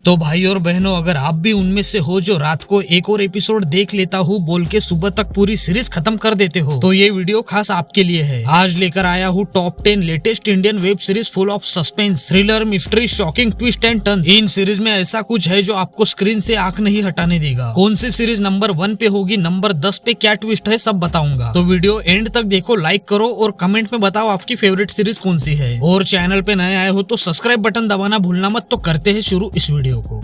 तो भाई और बहनों, अगर आप भी उनमें से हो जो रात को एक और एपिसोड देख लेता हूँ बोल के सुबह तक पूरी सीरीज खत्म कर देते हो, तो ये वीडियो खास आपके लिए है। आज लेकर आया हूँ top 10 latest Indian web series full of suspense, thriller, mystery, shocking twist and turns. In series में ऐसा कुछ है जो आपको स्क्रीन से आंख नहीं हटाने देगा। कौन सी सीरीज नंबर 1 पे होगी, नंबर 10 पे क्या ट्विस्ट है, सब बताऊंगा। तो वीडियो एंड तक देखो, लाइक करो और कमेंट में बताओ आपकी फेवरेट सीरीज कौन सी है। और चैनल पे नए आए हो तो सब्सक्राइब बटन दबाना भूलना मत। तो करते हैं शुरू इस वीडियो को।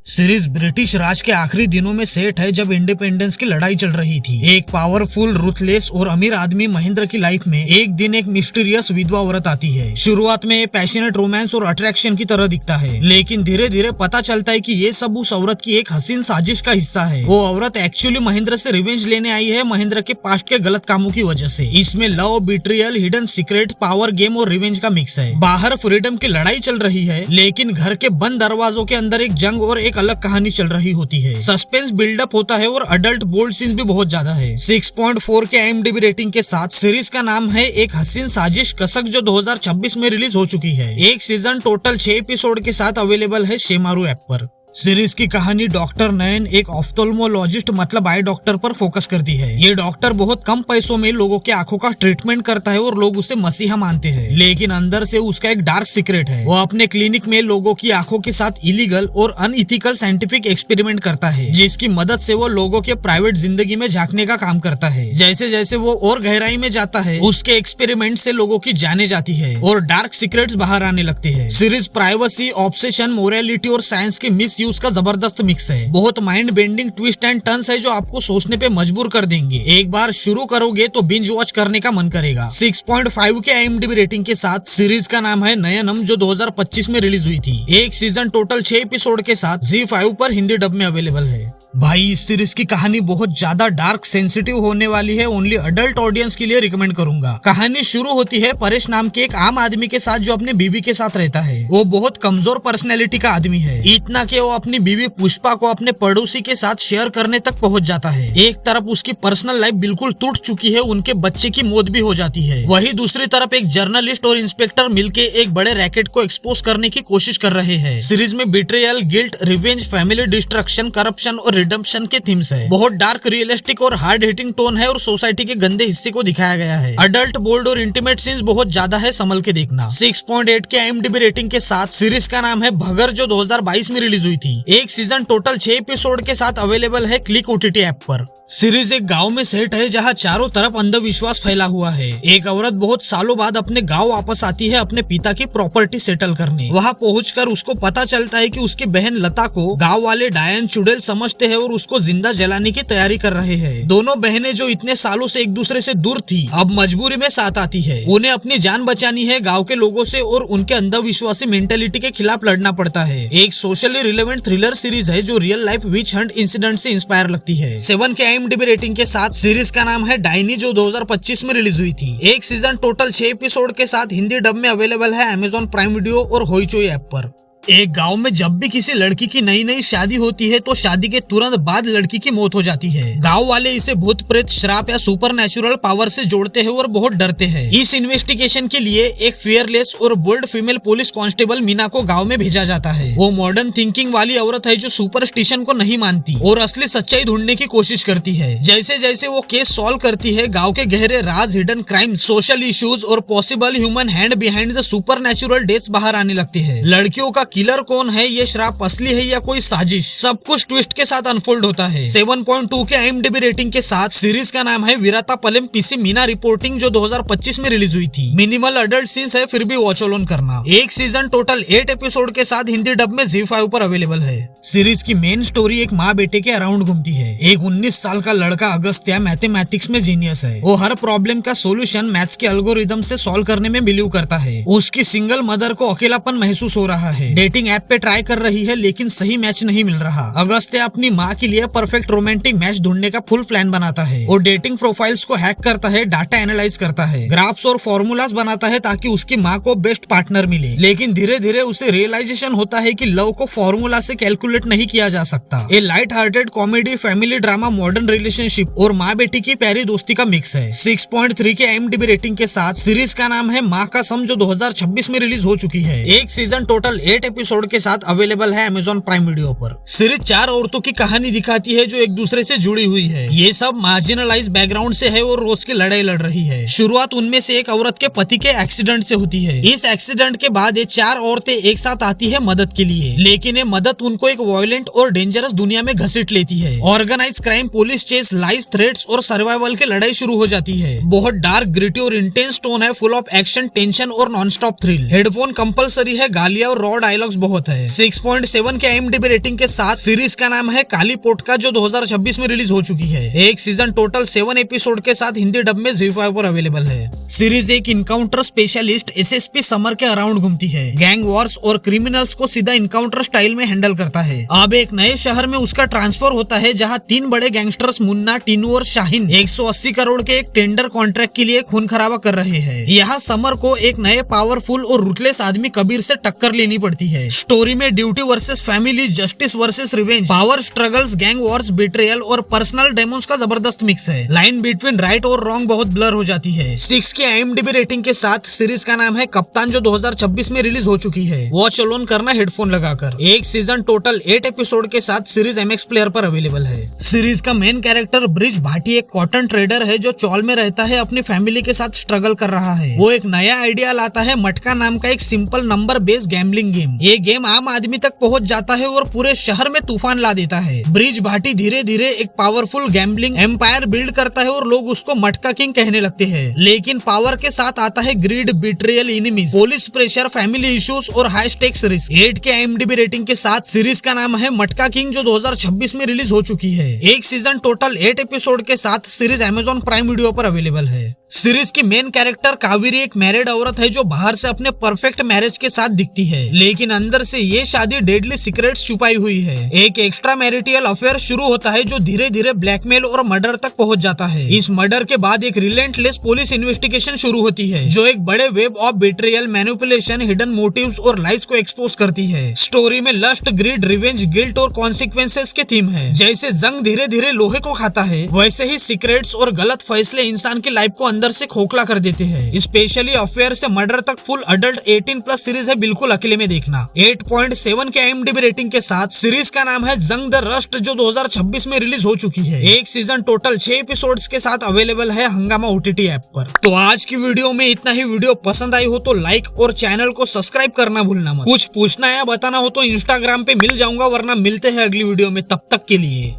सीरीज ब्रिटिश राज के आखिरी दिनों में सेट है जब इंडिपेंडेंस की लड़ाई चल रही थी। एक पावरफुल, रुथलेस और अमीर आदमी महेंद्र की लाइफ में एक दिन एक मिस्टीरियस विधवा औरत आती है। शुरुआत में पैशनेट रोमांस और अट्रैक्शन की तरह दिखता है, लेकिन धीरे धीरे पता चलता है कि ये सब उस औरत की एक हसीन साजिश का हिस्सा है। वो औरत एक्चुअली महेंद्र से रिवेंज लेने आई है, महेंद्र के पास्ट के गलत कामों की वजह से। इसमें love, betrayal, hidden secret, power game और रिवेंज का मिक्स है। बाहर फ्रीडम की लड़ाई चल रही है, लेकिन घर के बंद दरवाजों के अंदर एक जंग और एक अलग कहानी चल रही होती है। सस्पेंस बिल्डअप होता है और अडल्ट बोल्ड सीन्स भी बहुत ज्यादा है। 6.4 के IMDb रेटिंग के साथ सीरीज का नाम है एक हसीन साजिश कसक, जो 2026 में रिलीज हो चुकी है। एक सीजन टोटल 6 एपिसोड के साथ अवेलेबल है शेमारू ऐप पर। सीरीज की कहानी डॉक्टर नयन, एक ऑफ्थल्मोलॉजिस्ट मतलब आई डॉक्टर पर फोकस करती है। ये डॉक्टर बहुत कम पैसों में लोगों के आंखों का ट्रीटमेंट करता है और लोग उसे मसीहा मानते हैं, लेकिन अंदर से उसका एक डार्क सीक्रेट है। वो अपने क्लिनिक में लोगों की आंखों के साथ इलीगल और अनइथिकल साइंटिफिक एक्सपेरिमेंट करता है, जिसकी मदद से वो लोगों के प्राइवेट जिंदगी में झांकने का काम करता है। जैसे जैसे वो और गहराई में जाता है, उसके एक्सपेरिमेंट से लोगों की जाने जाती है और डार्क सीक्रेट्स बाहर आने लगते हैं। सीरीज प्राइवेसी, ऑब्सेशन, मोरालिटी और साइंस के मिस यूज का जबरदस्त मिक्स है। बहुत mind bending twist and turns है जो आपको सोचने पे मजबूर कर देंगे। एक बार शुरू करोगे तो बिंज वॉच करने का मन करेगा। 6.5 के IMDb रेटिंग के साथ सीरीज का नाम है नयनम, जो 2025 में रिलीज हुई थी। एक सीजन टोटल 6 एपिसोड के साथ ZEE5 पर हिंदी डब में अवेलेबल है। भाई, इस सीरीज की कहानी बहुत ज्यादा डार्क, सेंसिटिव होने वाली है। ओनली अडल्ट ऑडियंस के लिए रिकमेंड करूंगा। कहानी शुरू होती है परेश नाम के एक आम आदमी के साथ जो अपनी बीवी के साथ रहता है। वो बहुत कमजोर पर्सनैलिटी का आदमी है, इतना कि वो अपनी बीवी पुष्पा को अपने पड़ोसी के साथ शेयर करने तक पहुंच जाता है। एक तरफ उसकी पर्सनल लाइफ बिल्कुल टूट चुकी है, उनके बच्चे की मौत भी हो जाती है। वहीं दूसरी तरफ एक जर्नलिस्ट और इंस्पेक्टर मिलके एक बड़े रैकेट को एक्सपोज करने की कोशिश कर रहे हैं। सीरीज में betrayal, guilt, revenge, family destruction, corruption और रिडेम्पशन के थीम्स है। बहुत डार्क, रियलिस्टिक और हार्ड हिटिंग टोन है और सोसाइटी के गंदे हिस्से को दिखाया गया है। अडल्ट, बोल्ड और इंटीमेट सीन्स बहुत ज्यादा है, संभल के देखना। 6.8 के IMDb रेटिंग के साथ सीरीज का नाम है भगर, जो 2022 में रिलीज हुई थी। एक सीजन टोटल 6 एपिसोड के साथ अवेलेबल है क्लिक OTT ऐप पर। सीरीज एक गांव में सेट है जहां चारों तरफ अंधविश्वास फैला हुआ है। एक औरत बहुत सालों बाद अपने गांव वापस आती है अपने पिता की प्रॉपर्टी सेटल करने। वहां पहुंचकर उसको पता चलता है कि उसकी बहन लता को गांव वाले डायन चुड़ैल समझते हैं और उसको जिंदा जलाने की तैयारी कर रहे हैं। दोनों बहनें जो इतने सालों से एक दूसरे से दूर थी, अब मजबूरी में साथ आती है। उन्हें अपनी जान बचानी है, गाँव के लोगों से और उनके अंधविश्वासी मेंटेलिटी के खिलाफ लड़ना पड़ता है। एक सोशली रिलेवेंट थ्रिलर सीरीज है जो real life witch hunt incident से इंस्पायर लगती है। 7 के IMDb रेटिंग के साथ सीरीज का नाम है डाइनी, जो 2025 में रिलीज हुई थी। एक सीजन टोटल 6 एपिसोड के साथ हिंदी डब में अवेलेबल है Amazon प्राइम वीडियो और होइचोई ऐप पर। एक गांव में जब भी किसी लड़की की नई नई शादी होती है तो शादी के तुरंत बाद लड़की की मौत हो जाती है। गांव वाले इसे भूत प्रेत, श्राप या सुपरनैचुरल पावर से जोड़ते हैं और बहुत डरते हैं। इस इन्वेस्टिगेशन के लिए एक फियरलेस और bold female police constable Meena को गांव में भेजा जाता है। वो मॉडर्न थिंकिंग वाली औरत है जो सुपरस्टिशन को नहीं मानती और असली सच्चाई ढूंढने की कोशिश करती है। जैसे जैसे वो केस सॉल्व करती है, गाँव के गहरे राज, हिडन क्राइम, सोशल इश्यूज और possible human hand behind the supernatural deaths बाहर आने लगते हैं। लड़कियों का किलर कौन है, ये श्राप असली है या कोई साजिश, सब कुछ ट्विस्ट के साथ अनफोल्ड होता है। 7.2 के IMDb रेटिंग के साथ सीरीज का नाम है वीराता पलेम पीसी मीना रिपोर्टिंग, जो 2025 में रिलीज हुई थी। मिनिमल अडल्ट सीन्स है, फिर भी वॉच ऑन करना। एक सीजन टोटल 8 एपिसोड के साथ हिंदी डब में ZEE5 पर अवेलेबल है। सीरीज की मेन स्टोरी एक माँ बेटे के अराउंड घूमती है। एक 19 साल का लड़का अगस्त्या मैथमेटिक्स में जीनियस है। वो हर प्रॉब्लम का सोल्यूशन मैथ्स के एल्गोरिदम से सॉल्व करने में बिलीव करता है। उसकी सिंगल मदर को अकेलापन महसूस हो रहा है। डेटिंग ऐप पे ट्राई कर रही है लेकिन सही मैच नहीं मिल रहा। अगस्त्य अपनी माँ के लिए परफेक्ट रोमांटिक मैच ढूंढने का फुल प्लान बनाता है और डेटिंग प्रोफाइल्स को हैक करता है, डाटा एनालाइज करता है, ग्राफ्स और फॉर्मूलाज बनाता है ताकि उसकी माँ को बेस्ट पार्टनर मिले। लेकिन धीरे धीरे उसे रियलाइजेशन होता है कि लव को फॉर्मूला से कैलकुलेट नहीं किया जा सकता। ये light hearted comedy, family drama, modern relationship और माँ बेटी की प्यारी दोस्ती का मिक्स है। 6.3 के IMDb रेटिंग के साथ सीरीज का नाम है माँ कसम, जो 2026 में रिलीज हो चुकी है। एक सीजन टोटल 8 एपिसोड के साथ अवेलेबल है Amazon प्राइम वीडियो पर। सीरीज 4 औरतों की कहानी दिखाती है जो एक दूसरे से जुड़ी हुई है। ये सब मार्जिनलाइज बैकग्राउंड से है और रोज की लड़ाई लड़ रही है। शुरुआत उनमें से एक औरत के पति के एक्सीडेंट से होती है। इस एक्सीडेंट के बाद ये 4 औरतें एक साथ आती है मदद के लिए, लेकिन ये मदद उनको एक वायलेंट और डेंजरस दुनिया में घसीट लेती है। Organize crime, police chase, lies, threats और सर्वाइवल की लड़ाई शुरू हो जाती है। बहुत डार्क, ग्रिटी और इंटेंस टोन है, फुल ऑफ एक्शन, टेंशन और non stop thrill. Headphone compulsory है, गालियां और रॉ डायलॉग्स बहुत है। 6.7 के IMDb रेटिंग के साथ सीरीज का नाम है काली पोटका, जो 2026 में रिलीज हो चुकी है। एक सीजन टोटल 7 एपिसोड के साथ हिंदी डब में ZEE5 पर अवेलेबल है। सीरीज एक इनकाउंटर स्पेशलिस्ट SSP समर के अराउंड घूमती है, गैंग वॉर्स और क्रिमिनल्स को सीधा इनकाउंटर स्टाइल में हैंडल करता है। अब एक नए शहर में उसका ट्रांसफर होता है जहां 3 बड़े गैंगस्टर्स मुन्ना, टीनू और शाहीन 180 करोड़ के एक टेंडर कॉन्ट्रैक्ट के लिए खून खराबा कर रहे हैं। यहाँ समर को एक नए पावरफुल और रूथलेस आदमी कबीर से टक्कर लेनी पड़ती है। स्टोरी में duty versus family, justice versus revenge, power struggles, gang Wars, betrayal और पर्सनल डेमोन्स का जबरदस्त मिक्स है। लाइन बिटवीन राइट और रॉन्ग बहुत ब्लर हो जाती है। 6 की IMDb रेटिंग के साथ सीरीज का नाम है कप्तान, जो 2026 में रिलीज हो चुकी है। वॉच अलोन करना हेडफोन लगाकर। एक सीजन टोटल 8 एपिसोड के साथ सीरीज MX प्लेयर पर अवेलेबल है। सीरीज का मेन कैरेक्टर ब्रिज भाटी एक कॉटन ट्रेडर है जो चौल में रहता है, अपनी फैमिली के साथ स्ट्रगल कर रहा है। वो एक नया आइडिया लाता है, मटका नाम का एक simple number based gambling game. ये गेम आम आदमी तक पहुंच जाता है और पूरे शहर में तूफान ला देता है। ब्रिज भाटी धीरे धीरे एक पावरफुल गैम्बलिंग एम्पायर बिल्ड करता है और लोग उसको मटका किंग कहने लगते हैं। लेकिन पावर के साथ आता है greed, betrayal, enemies, police pressure, family issues और हाई स्टेक्स रिस्क। 8 के IMDb रेटिंग के साथ सीरीज का नाम है मटका किंग, जो 2026 में रिलीज हो चुकी है। एक सीजन टोटल 8 एपिसोड के साथ सीरीज Amazon प्राइम वीडियो पर अवेलेबल है। सीरीज की मेन कैरेक्टर कावेरी एक मैरिड औरत है जो बाहर से अपने परफेक्ट मैरिज के साथ दिखती है, लेकिन अंदर से ये शादी डेडली सीक्रेट्स छुपाई हुई है। एक एक्स्ट्रा मैरिटल अफेयर शुरू होता है जो धीरे धीरे ब्लैकमेल और मर्डर तक पहुंच जाता है। इस मर्डर के बाद एक रिलेंटलेस पुलिस इन्वेस्टिगेशन शुरू होती है जो एक बड़े web of betrayal, manipulation, hidden motives और लाइज को एक्सपोज करती है। स्टोरी में लस्ट, ग्रीड, रिवेंज, गिल्ट और कॉन्सिक्वेंसेस के थीम है। जैसे जंग धीरे धीरे लोहे को खाता है, वैसे ही सीक्रेट्स और गलत फैसले इंसान की लाइफ को अंदर से खोखला कर देते हैं। स्पेशली अफेयर से मर्डर तक फुल अडल्ट 18+ सीरीज है, बिल्कुल अकेले में देखना। 8.7 के IMDb रेटिंग के साथ सीरीज का नाम है जंग द रस्ट, जो 2026 में रिलीज हो चुकी है। एक सीजन टोटल 6 एपिसोड्स के साथ अवेलेबल है हंगामा OTT ऐप पर। तो आज की वीडियो में इतना ही। वीडियो पसंद आई हो तो लाइक और चैनल को सब्सक्राइब करना भूलना मत। कुछ पूछना या बताना हो तो इंस्टाग्राम पे मिल जाऊंगा, वरना मिलते हैं अगली वीडियो में। तब तक के लिए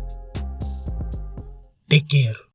टेक केयर।